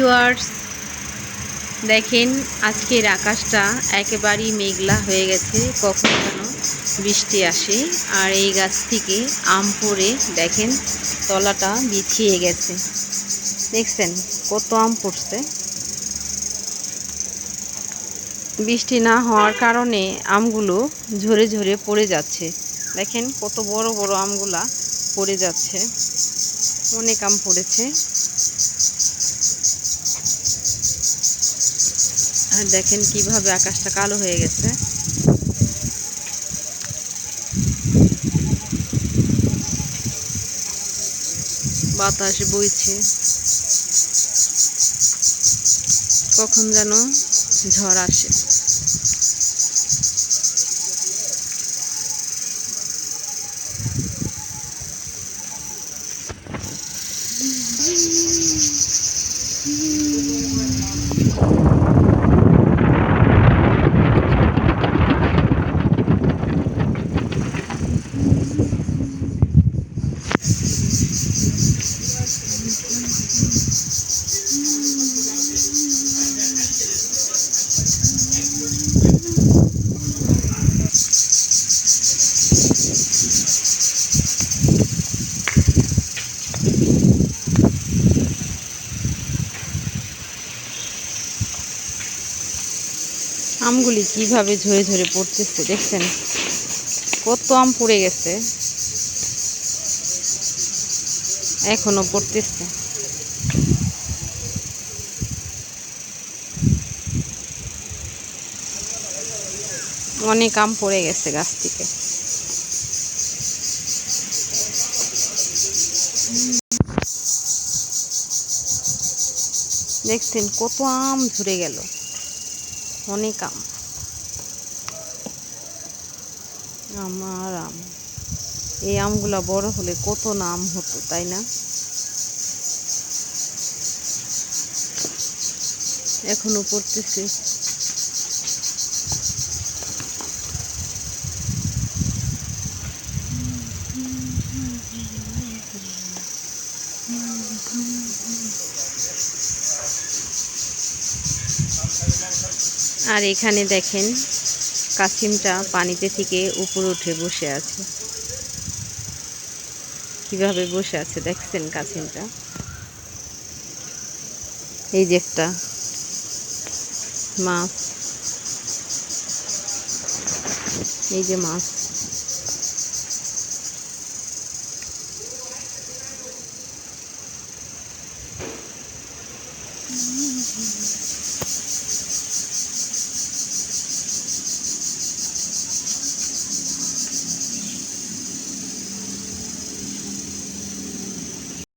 Viewers, দেখেন আজকের আকাশটা একেবারেই মেঘলা হয়ে গেছে। কখন যেন বৃষ্টি আসে। আর এই গাছ থেকে আম পড়ে দেখেন তলাটা বিছিয়ে গেছে। দেখছেন কত আম পড়ছে। বৃষ্টি না হওয়ার কারণে আমগুলো ঝরে ঝরে পড়ে যাচ্ছে। দেখেন কত বড় বড় আমগুলা পড়ে যাচ্ছে। অনেক আম পড়েছে। আর দেখেন কিভাবে আকাশটা কালো হয়ে গেছে। বাতাস বইছে, কখন যেন ঝড় আসে। আমগুলি কিভাবে ঝরে ঝরে পড়তেছে দেখছেন, কত আম পড়ে গেছে, এখনো পড়তেছে। অনেক আম পড়ে গেছে গাছ থেকে। দেখছেন কত আম ঝরে গেল, অনেক আম। আমার আম, এই আমগুলা বড় হলে কত না আম হতো, তাই না? এখনো পড়তেছে। আর এখানে দেখেন কাসিমটা পানিতে থেকে উপরে উঠে বসে আছে। কিভাবে বসে আছে দেখছেন কাসিমটা? এই যে একটা মাছ, এই যে মাছ।